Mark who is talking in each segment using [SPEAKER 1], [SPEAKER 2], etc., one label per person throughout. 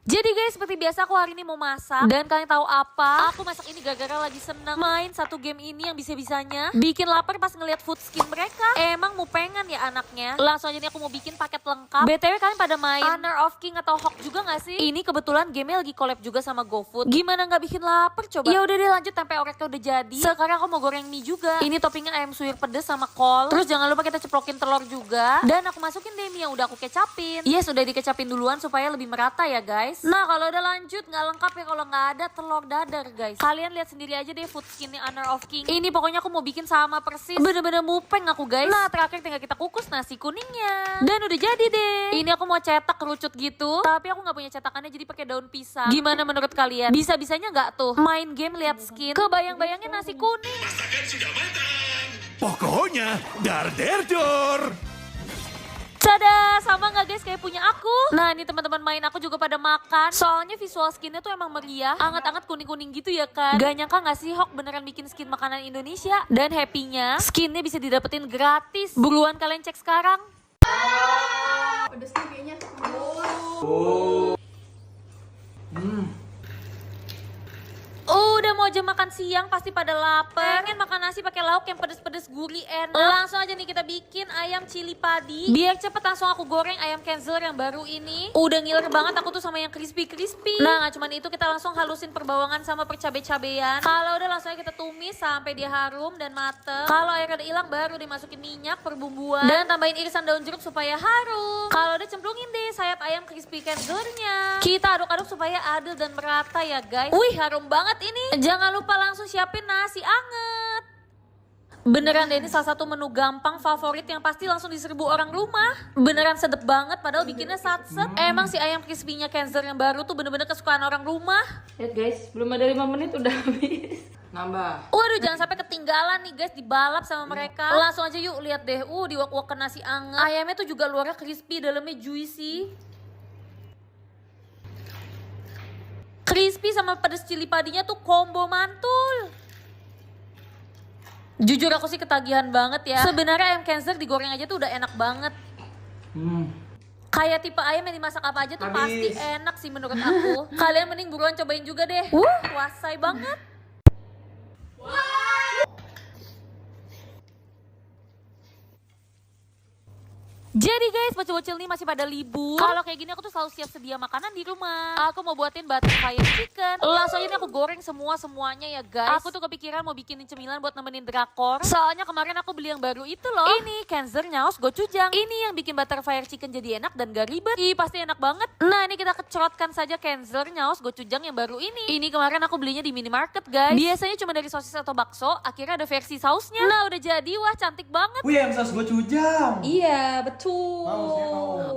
[SPEAKER 1] Jadi guys, seperti biasa aku hari ini mau masak. Dan kalian tahu apa? Aku masak ini gara-gara lagi seneng main satu game ini yang bisa-bisanya bikin lapar pas ngeliat food skin mereka. Emang mau pengen ya anaknya. Langsung aja nih aku mau bikin paket lengkap. BTW kalian pada main Honor of King atau Hawk juga gak sih? Ini kebetulan gamenya lagi collab juga sama GoFood. Gimana gak bikin lapar coba? Ya udah deh, lanjut, tempe oreknya udah jadi. Sekarang aku mau goreng mie juga. Ini toppingnya ayam suwir pedes sama kol. Terus jangan lupa kita ceplokin telur juga. Dan aku masukin deh mie yang udah aku kecapin. Yes, udah dikecapin duluan supaya lebih merata ya guys. Nah kalau udah lanjut nggak lengkap ya kalau nggak ada telur dadar guys. Kalian lihat sendiri aja deh food skinnya Honor of King. Ini pokoknya aku mau bikin sama persis. Bener-bener mupeng aku guys. Nah terakhir tinggal kita kukus nasi kuningnya. Dan udah jadi deh. Ini aku mau cetak kerucut gitu. Tapi aku nggak punya cetakannya jadi pakai daun pisang. Gimana menurut kalian? Bisa-bisanya nggak tuh? Main game lihat skin. Kebayang-bayangin nasi kuning.
[SPEAKER 2] Masakan sudah matang.
[SPEAKER 3] Pokoknya dar der dor.
[SPEAKER 1] Tada, sama gak guys kayak punya aku? Nah ini teman-teman main aku juga pada makan. Soalnya visual skinnya tuh emang meriah. Anget-anget kuning-kuning gitu ya kan. Gak nyangka gak sih Hawk beneran bikin skin makanan Indonesia. Dan happy-nya skinnya bisa didapetin gratis. Buruan kalian cek sekarang.
[SPEAKER 4] Pedesnya kayaknya
[SPEAKER 1] Udah mau jam makan siang pasti pada lapar. Pengen makan nasi pakai lauk yang pedes-pedes gurih enak. Langsung aja nih kita bikin ayam cili padi. Biar cepet langsung aku goreng ayam Kaiser yang baru ini. Udah ngiler banget aku tuh sama yang crispy-crispy. Nah gak cuman itu, kita langsung halusin perbawangan sama percabe-cabean. Kalau udah langsung aja kita tumis sampai dia harum dan mateng. Kalau airnya udah hilang baru dimasukin minyak, perbumbuan, dan tambahin irisan daun jeruk supaya harum. Kalau udah cemplungin deh sayap ayam crispy Kaisernya. Kita aduk-aduk supaya adil dan merata ya guys. Wih harum banget ini. Jangan lupa langsung siapin nasi anget. Beneran deh, ini salah satu menu gampang favorit yang pasti langsung diserbu orang rumah. Beneran sedep banget padahal bikinnya satset. Emang si ayam crispy-nya Kaiser yang baru tuh bener-bener kesukaan orang rumah.
[SPEAKER 4] lihat guys, belum ada 5 menit udah habis. Nambah.
[SPEAKER 1] Waduh jangan sampai ketinggalan nih guys, dibalap sama mereka. Langsung aja yuk lihat deh, diwak-wak ke nasi anget. Ayamnya tuh juga luarnya crispy, dalamnya juicy. Crispy sama pedas cili padinya tuh combo mantul. Jujur aku sih ketagihan banget ya. Sebenarnya ayam Kaiser digoreng aja tuh udah enak banget. Kayak tipe ayam yang dimasak apa aja tuh pasti enak sih menurut aku. Kalian mending buruan cobain juga deh. Wasai banget. Jadi guys, bocil-bocil nih masih pada libur. Kalau kayak gini aku tuh selalu siap sedia makanan di rumah. Aku mau buatin butter fire chicken. Langsung aja aku goreng semuanya ya guys. Aku tuh kepikiran mau bikinin cemilan buat nemenin drakor. Soalnya kemarin aku beli yang baru itu loh. Ini Kaiser nyaos gochujang. Ini yang bikin butter fire chicken jadi enak dan gak ribet. Ih pasti enak banget. Nah ini kita kecerotkan saja Kaiser nyaos gochujang yang baru ini. Ini kemarin aku belinya di minimarket guys. Biasanya cuma dari sosis atau bakso. Akhirnya ada versi sausnya. Nah udah jadi, wah cantik banget.
[SPEAKER 5] Wih, yang saus gochujang.
[SPEAKER 4] Iya, betul.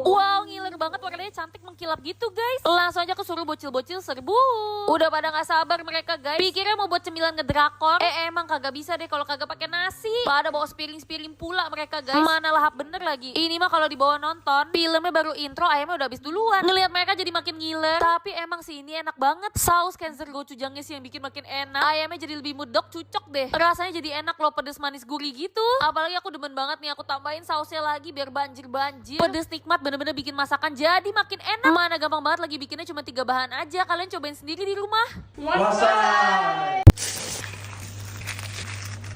[SPEAKER 1] Wow, ngiler banget, warnanya cantik mengkilap gitu guys. Langsung aja aku suruh bocil-bocil serbu. Udah pada gak sabar mereka guys. Pikirnya mau buat cemilan ngedrakor. Emang kagak bisa deh kalau kagak pakai nasi. Pada bawa spiring-spiring pula mereka guys. Mana lahap bener lagi. Ini mah kalau dibawa nonton, filmnya baru intro, ayamnya udah habis duluan. Ngelihat mereka jadi makin ngiler. Tapi emang sih ini enak banget. Saus Kaiser gochujangnya sih yang bikin makin enak. Ayamnya jadi lebih mudok, cucok deh. Rasanya jadi enak loh, pedes manis gurih gitu. Apalagi aku demen banget nih, aku tambahin sausnya lagi biar banjir. Pedes nikmat, bener-bener bikin masakan jadi makin enak. Mana gampang banget, lagi bikinnya cuma 3 bahan aja. Kalian cobain sendiri di rumah.
[SPEAKER 5] Wasai.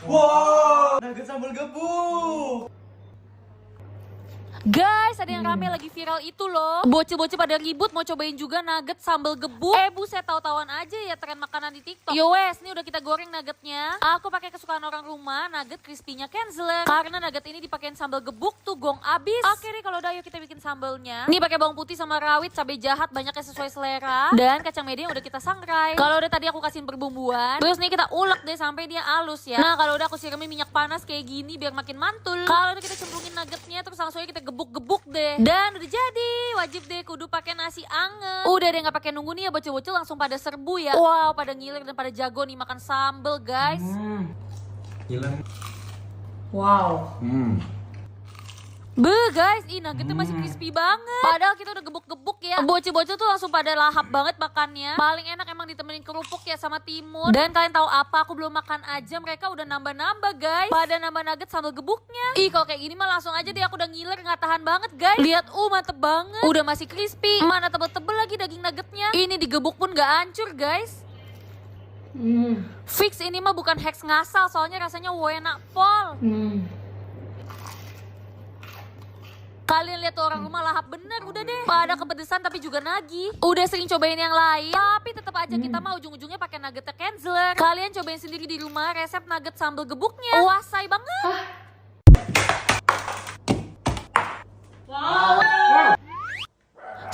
[SPEAKER 5] Wow, nugget sambal gebuk.
[SPEAKER 1] Guys, ada yang rame lagi viral itu loh. Bocil-bocil pada ribut mau cobain juga nugget sambal gebuk. Buset, tahu-tahuan aja ya tren makanan di TikTok. Yo wes, nih udah kita goreng nuggetnya. Aku pakai kesukaan orang rumah, nugget crispy-nya Kaiser. Karena nugget ini dipakein sambal gebuk tuh gong abis. Oke deh, kalau udah ayo kita bikin sambalnya. Nih pakai bawang putih sama rawit, cabai jahat banyaknya sesuai selera, dan kacang mede yang udah kita sangrai. Kalau udah tadi aku kasihin perbumbuan, terus nih kita ulek deh sampai dia halus ya. Nah, kalau udah aku siramin minyak panas kayak gini biar makin mantul. Kalau udah kita cemplungin nuggetnya, terus langsung aja kita gebuk-gebuk deh. Dan udah jadi, wajib deh kudu pakai nasi anget. Udah deh nggak pakai nunggu nih ya, bocil-bocil langsung pada serbu ya. Wow, pada ngiler dan pada jago nih makan sambel guys.
[SPEAKER 5] Gila.
[SPEAKER 4] Wow.
[SPEAKER 1] Guys, nuggetnya masih crispy banget. Padahal kita udah gebuk-gebuk ya. Bocil-bocil tuh langsung pada lahap banget makannya. Paling enak emang ditemenin kerupuk ya sama timun. Dan kalian tahu apa? Aku belum makan aja, mereka udah nambah-nambah guys. Pada nambah nugget sambal gebuknya. Kalau kayak gini mah langsung aja deh, aku udah ngiler, nggak tahan banget guys. Lihat, mantep banget. Udah masih crispy. Mana tebel-tebel lagi daging nuggetnya. Ini digebuk pun nggak hancur guys. Fix ini mah bukan hacks ngasal, soalnya rasanya enak pol. Kalian lihat tuh orang rumah lahap bener, udah deh. Pada kepedesan tapi juga nagih. Udah sering cobain yang lain, tapi tetap aja kita mah ujung-ujungnya pakai nuggetnya Kenzler. Kalian cobain sendiri di rumah resep nugget sambal gebuknya. Wah, say banget.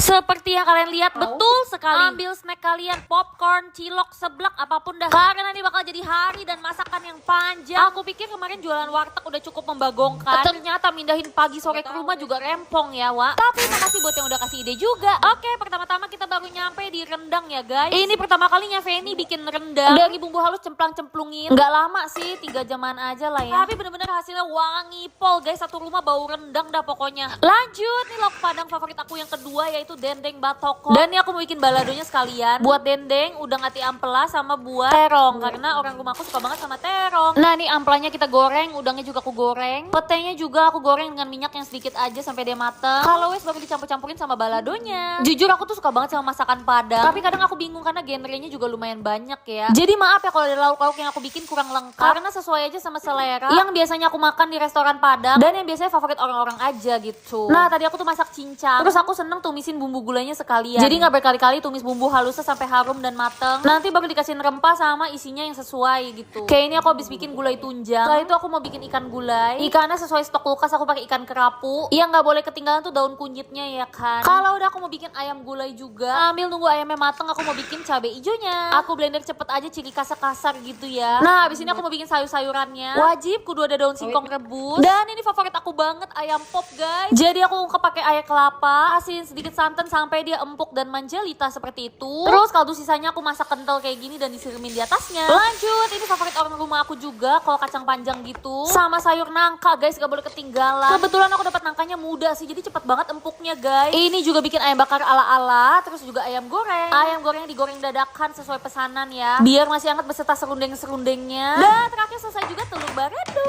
[SPEAKER 1] Seperti yang kalian lihat, betul sekali. Ambil snack kalian, popcorn, cilok, seblak, apapun dah. Karena ini bakal jadi hari dan masakan yang panjang. Aku pikir kemarin jualan warteg udah cukup membagongkan. Ternyata mindahin pagi sore ke rumah juga rempong ya, Wak. Tapi makasih buat yang udah kasih ide juga. Oke, pertama-tama kita baru nyampe di rendang ya, guys. Ini pertama kalinya Feni bikin rendang. Dari bumbu halus cemplang-cemplungin. Nggak lama sih, 3 jaman aja lah ya. Tapi bener-bener hasilnya wangi pol, guys. Satu rumah bau rendang dah pokoknya. Lanjut, nih lauk padang favorit aku yang kedua yaitu dendeng batoko. Dan ini aku mau bikin baladonya sekalian. Buat dendeng, udang ati ampela sama buat terong. Karena orang rumahku suka banget sama terong. Nah, nih amplanya kita goreng, udangnya juga aku goreng. Petenya juga aku goreng dengan minyak yang sedikit aja sampai dia mateng. Kalau wes baru dicampur-campurin sama baladonya. Jujur aku tuh suka banget sama masakan Padang. Tapi kadang aku bingung karena genrenya juga lumayan banyak ya. Jadi maaf ya kalau ada lauk-lauk yang aku bikin kurang lengkap. Karena sesuai aja sama selera yang biasanya aku makan di restoran Padang. Dan yang biasanya favorit orang-orang aja gitu. Nah, tadi aku tuh masak cincang. Terus aku seneng tumisin bumbu gulanya sekalian. Jadi nggak berkali-kali tumis bumbu halusnya sampai harum dan mateng. Nanti baru dikasihin rempah sama isinya yang sesuai gitu. Kayak ini aku habis bikin gulai tunjang. Setelah itu aku mau bikin ikan gulai. Ikannya sesuai stok kulkas, aku pakai ikan kerapu. Yang nggak boleh ketinggalan tuh daun kunyitnya ya kan. Kalau udah aku mau bikin ayam gulai juga. Ambil nunggu ayamnya mateng, aku mau bikin cabai hijaunya. Aku blender cepet aja, ciri kasar-kasar gitu ya. Nah, abis ini aku mau bikin sayur-sayurannya. Wajib kudu ada daun singkong rebus. Dan ini favorit aku banget, ayam pop guys. Jadi aku ungkep pakai air kelapa, asin sedikit santan sampai dia empuk dan manjelita seperti itu. Terus kaldu sisanya aku masak kental kayak gini dan disiramin di atasnya. Lanjut, ini favorit orang rumah aku juga, kalau kacang panjang gitu. Sama sayur nangka guys, gak boleh ketinggalan. Kebetulan aku dapat nangkanya muda sih, jadi cepet banget empuknya guys. Ini juga bikin ayam bakar ala-ala, terus juga ayam goreng. Ayam goreng digoreng dadakan sesuai pesanan ya. Biar masih hangat beserta serundeng-serundengnya. Dan terakhir selesai juga telur balado.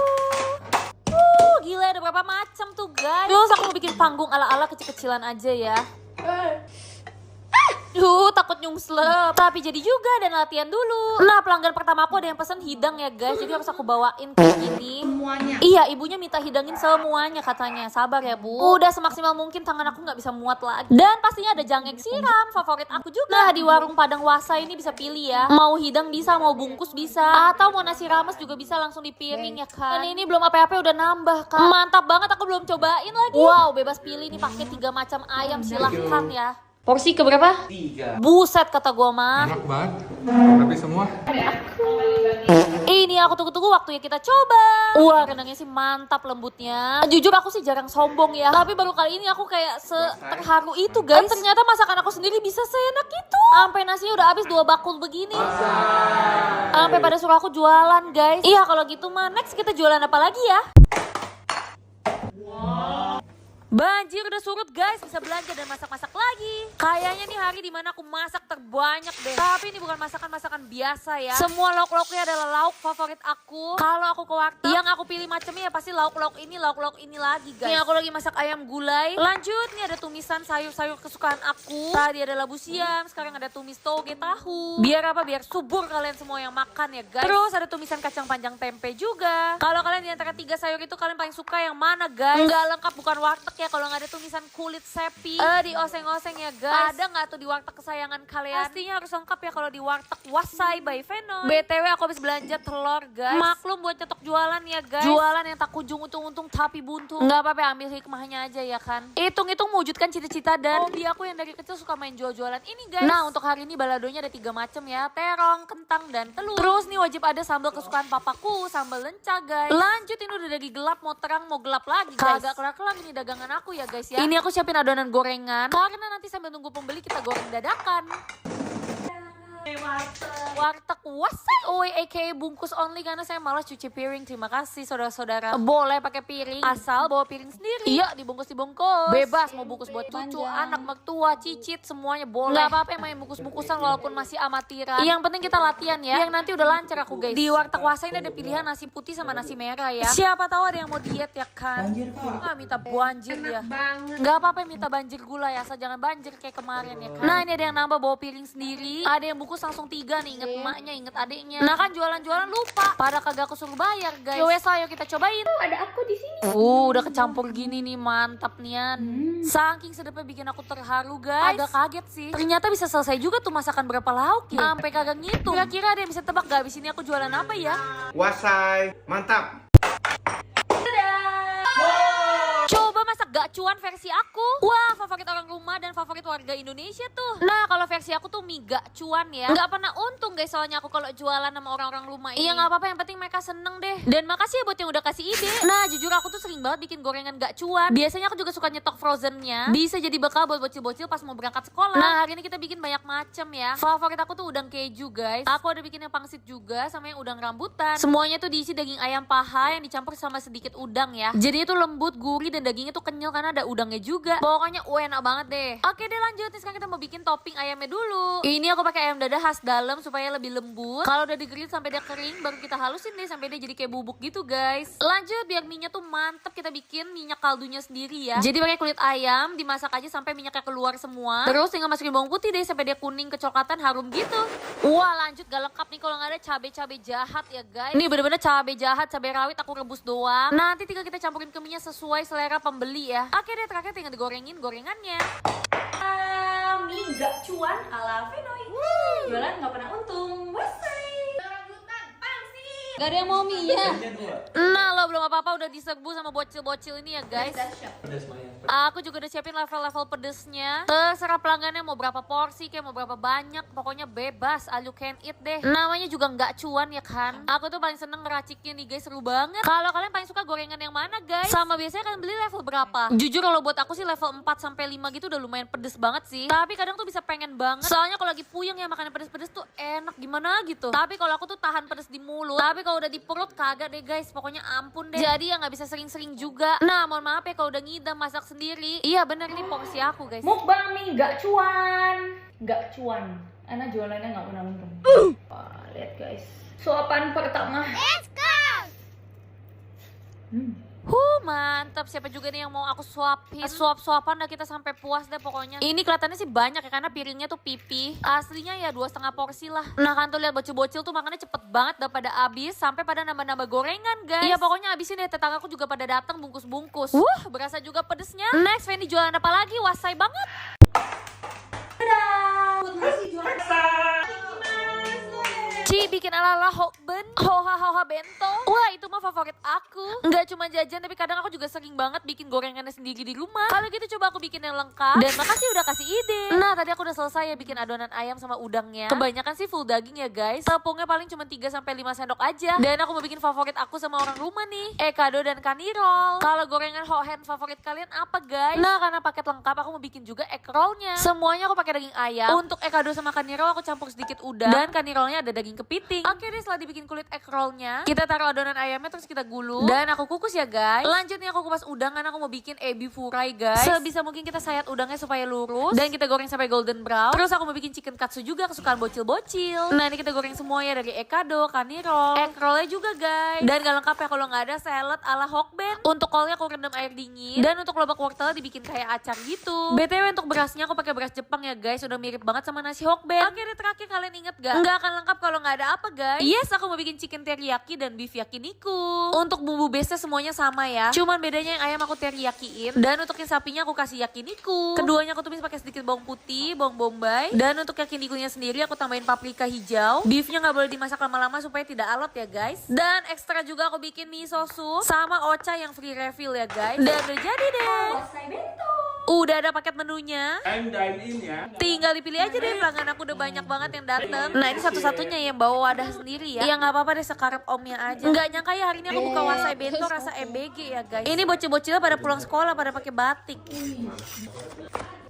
[SPEAKER 1] Gila ada berapa macam tuh guys. Terus aku mau bikin panggung ala-ala kecil-kecilan aja ya. Takut nyungslep. Tapi jadi juga dan latihan dulu. Nah, pelanggan pertama aku ada yang pesen hidang ya guys. Jadi harus aku bawain kayak gini. Semuanya? Iya, ibunya minta hidangin semuanya katanya. Sabar ya bu. Udah semaksimal mungkin, tangan aku gak bisa muat lagi. Dan pastinya ada jangkek siram, favorit aku juga. Nah, di warung Padang Wasa ini bisa pilih ya. Mau hidang bisa, mau bungkus bisa. Atau mau nasi rames juga bisa langsung di piring ya kan. Dan ini belum apa-apa udah nambah kan. Mantap banget, aku belum cobain lagi. Wow, bebas pilih nih, pakai 3 macam ayam, silahkan ya.
[SPEAKER 4] Porsi keberapa?
[SPEAKER 5] 3.
[SPEAKER 1] Buset kata gua mah.
[SPEAKER 6] Enak banget, tapi semua.
[SPEAKER 1] Ini aku tunggu-tunggu waktunya kita coba. Wah, rendangnya sih mantap lembutnya. Jujur aku sih jarang sombong ya. Tapi baru kali ini aku kayak terharu itu guys. Ternyata masakan aku sendiri bisa seenak itu. Sampai nasinya udah habis 2 bakul begini. Sampai pada suruh aku jualan guys. Iya kalau gitu mah next kita jualan apa lagi ya? Banjir udah surut guys, bisa belanja dan masak-masak lagi. Kayaknya nih hari dimana aku masak terbanyak deh. Tapi ini bukan masakan-masakan biasa ya. Semua lauk-lauknya adalah lauk favorit aku. Kalau aku ke warteg, yang aku pilih macamnya ya pasti lauk-lauk ini lagi guys. Nih aku lagi masak ayam gulai. Lanjut, nih ada tumisan sayur-sayur kesukaan aku. Tadi ada labu siam, sekarang ada tumis toge tahu. Biar apa? Biar subur kalian semua yang makan ya guys. Terus ada tumisan kacang panjang tempe juga. Kalau kalian di antara 3 sayur itu kalian paling suka yang mana guys? Nggak lengkap, bukan warteg ya kalau nggak ada tumisan kulit sepi di oseng-oseng ya guys. Ada nggak tuh di warteg kesayangan kalian? Pastinya harus lengkap ya kalau di warteg Wasai by Venoy. BTW aku habis belanja telur guys. Maklum buat nyetok jualan ya guys. Jualan yang tak kunjung untung-untung tapi buntung. Nggak apa-apa, ambil hikmahnya aja ya kan. Hitung-hitung mewujudkan cita-cita dan hobi aku yang dari kecil suka main jual-jualan ini guys. Nah untuk hari ini baladonya ada 3 macam ya. Terong, kentang, dan telur. Terus nih wajib ada sambal kesukaan papaku, sambal lenca guys. Lanjut, ini udah dari gelap mau terang mau gelap lagi guys. Kagak kelar-kelar ini dagangan aku ya guys ya. Ini aku siapin adonan gorengan karena nanti sambil nunggu pembeli kita goreng dadakan. Warteg Wasai. Oi, aka bungkus only karena saya malas cuci piring. Terima kasih saudara-saudara. Boleh pakai piring, asal bawa piring sendiri. Iya, dibungkus. Bebas mau bungkus buat cucu, anak, mertua, cicit, semuanya boleh. Gak apa-apa yang main bungkus-bungkusan walaupun masih amatiran. Yang penting kita latihan ya. Yang nanti udah lancar aku guys. Di Warteg Wasai ini ada pilihan nasi putih sama nasi merah ya. Siapa tahu ada yang mau diet ya kan.
[SPEAKER 5] Banjir kak.
[SPEAKER 1] Minta banjir ya. Gak apa-apa minta banjir gula ya, asal jangan banjir kayak kemarin ya kan. Nah ini ada yang nambah bawa piring sendiri. Ada yang bungkus langsung 3 nih, inget emaknya, inget adiknya. Nah kan jualan-jualan lupa, pada kagak aku suruh bayar guys. Yowes ayo kita cobain.
[SPEAKER 4] Ada aku di sini.
[SPEAKER 1] Udah kecampur gini nih, mantap nian. Saking sedapnya bikin aku terharu guys. Agak kaget sih. Ternyata bisa selesai juga tuh masakan berapa lauk ya. Sampai kagak ngitung. Kira-kira ada yang bisa tebak gak abis ini aku jualan apa ya?
[SPEAKER 2] Wasai, mantap.
[SPEAKER 1] Coba masak gacuan versi aku. Wah, favorit orang rumah dan favorit warga Indonesia tuh. Nah, kalau versi aku tuh mie gacuan ya. Nggak pernah untung guys, soalnya aku kalau jualan sama orang-orang rumah ini. Iya, nggak apa-apa, yang penting mereka seneng deh. Dan makasih ya buat yang udah kasih ide. Nah, jujur aku tuh sering banget bikin gorengan gacuan. Biasanya aku juga suka nyetok frozennya. Bisa jadi bekal buat bocil-bocil pas mau berangkat sekolah. Nah, hari ini kita bikin banyak macam ya. Favorit aku tuh udang keju guys. Aku ada bikin yang pangsit juga sama yang udang rambutan. Semuanya tuh diisi daging ayam paha yang dicampur sama sedikit udang ya. Jadi itu lembut, gurih, dan dagingnya tuh kenyal karena ada udangnya juga. Pokoknya enak banget deh. Oke deh lanjut, nih sekarang kita mau bikin topping ayamnya dulu. Ini aku pakai ayam dada khas dalam supaya lebih lembut. Kalau udah di-grill sampai dia kering, baru kita halusin deh sampai dia jadi kayak bubuk gitu guys. Lanjut, biar minyak tuh mantep, kita bikin minyak kaldunya sendiri ya. Jadi pakai kulit ayam, dimasak aja sampai minyaknya keluar semua. Terus tinggal masukin bawang putih deh sampai dia kuning kecoklatan harum gitu. Wah lanjut, gak lengkap nih kalau nggak ada cabai-cabai jahat ya guys. Ini bener-bener cabai jahat, cabai rawit aku rebus doang. Nanti tinggal kita campurin ke minyak sesuai selera pembeli ya. Oke deh, terakhir tinggal digorengin gorengannya.
[SPEAKER 4] Mie gacuan ala Fenoy. Jualan nggak pernah untung. Wasai. Gak ada yang mau mie ya.
[SPEAKER 1] Nah lo belum apa-apa udah diserbu sama bocil-bocil ini ya guys. Aku juga udah siapin level-level pedesnya. Terserah pelanggannya mau berapa porsi kayak mau berapa banyak. Pokoknya bebas, all you can eat deh. Namanya juga nggak cuan ya kan. Aku tuh paling seneng ngeraciknya nih guys, seru banget. Kalau kalian paling suka gorengan yang mana guys? Sama biasanya kalian beli level berapa? Jujur kalau buat aku sih level 4 sampai 5 gitu udah lumayan pedes banget sih. Tapi kadang tuh bisa pengen banget. Soalnya kalau lagi puyeng ya makanan pedes-pedes tuh enak gimana gitu. Tapi kalau aku tuh tahan pedes di mulut. Tapi kalau udah di perut kagak deh guys, pokoknya ampun deh. Jadi ya nggak bisa sering-sering juga. Nah mohon maaf ya kalau udah ngidam masak sendiri. Iya bener ini porsi aku guys.
[SPEAKER 4] Mukbang mie gacuan. Gacuan. Ana jualannya nggak pernah untung. Lihat guys. Suapan pertama. Let's go.
[SPEAKER 1] Mantap. Siapa juga nih yang mau aku suapin? Suap-suapan dah kita sampai puas deh pokoknya. Ini kelihatannya sih banyak ya karena piringnya tuh pipi. Aslinya ya 2,5 porsi lah. Nah kan tuh lihat bocil-bocil tuh makannya cepet banget dah pada habis sampai pada nambah-nambah gorengan guys. Iya pokoknya habisin deh, tetanggaku juga pada datang bungkus-bungkus. Berasa juga pedesnya. Next Fendi jualan apa lagi? Wasai banget. Ci bikin ala-ala hokben, hoha bento. Wah itu mah favorit aku. Nggak cuma jajan tapi kadang aku juga sering banget bikin gorengannya sendiri di rumah. Kalau gitu coba aku bikin yang lengkap. Dan makasih udah kasih ide. Nah tadi aku udah selesai ya bikin adonan ayam sama udangnya. Kebanyakan sih full daging ya guys. Tepungnya paling cuma 3 sampai 5 sendok aja. Dan aku mau bikin favorit aku sama orang rumah nih, Ekado dan kanirol. Kalau gorengan hohen favorit kalian apa guys? Nah karena paket lengkap aku mau bikin juga egg rollnya. Semuanya aku pakai daging ayam. Untuk ekado sama kanirol aku campur sedikit udang. Dan kanirolnya ada daging kepiting. Oke deh, setelah dibikin kulit egg rollnya, kita taruh adonan ayamnya terus kita gulung. Dan aku kukus ya guys. Lanjut nih aku kupas udang karena aku mau bikin ebi furai guys. Sebisa mungkin kita sayat udangnya supaya lurus. Dan kita goreng sampai golden brown. Terus aku mau bikin chicken katsu juga kesukaan bocil-bocil. Nah ini kita goreng semuanya dari ekado, kanirol, egg rollnya juga guys. Dan gak lengkap ya kalau nggak ada salad ala hokben. Untuk kolnya aku rendam air dingin. Dan untuk lobak wortel dibikin kayak acar gitu. BTW untuk berasnya aku pakai beras Jepang ya guys. Udah mirip banget sama nasi hokben. Oke deh, terakhir kalian inget gak? Nggak akan lengkap kalau nggak ada apa guys? Yes, aku mau bikin chicken teriyaki dan beef yakiniku. Untuk bumbu base semuanya sama ya. Cuman bedanya yang ayam aku teriyakiin. Dan untuk yang sapinya aku kasih yakiniku. Keduanya aku tumis pakai sedikit bawang putih, bawang bombay. Dan untuk yakinikunya sendiri aku tambahin paprika hijau. Beefnya nggak boleh dimasak lama-lama supaya tidak alot ya guys. Dan ekstra juga aku bikin miso soup sama ocha yang free refill ya guys. Dan udah jadi deh. Udah ada paket menunya.
[SPEAKER 2] Dine in ya.
[SPEAKER 1] Tinggal dipilih aja deh, pelanggan aku udah banyak banget yang dateng. Nah ini satu-satunya yang bawa wadah sendiri ya. Ya nggak apa-apa deh, sekarep omnya aja. Nggak nyangka ya hari ini aku buka wasai bento rasa MBG ya guys. Ini bocil-bocilnya pada pulang sekolah pada pakai batik.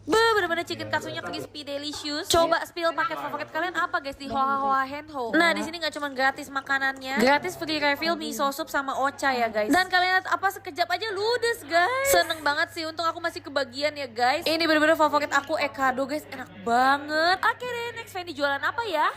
[SPEAKER 1] Bener-bener chicken katsunya crispy delicious. Coba spill paket favorit kalian apa guys di Hoa Hoa Henho. Nah di sini nggak cuma gratis makanannya, gratis free refill miso soup sama ocha ya guys. Dan kalian lihat apa, sekejap aja ludes guys. Seneng banget sih, untung aku masih kebagian ya guys. Ini bener-bener favorit aku, Ekado guys, enak banget. Oke deh, next Fendi jualan apa ya?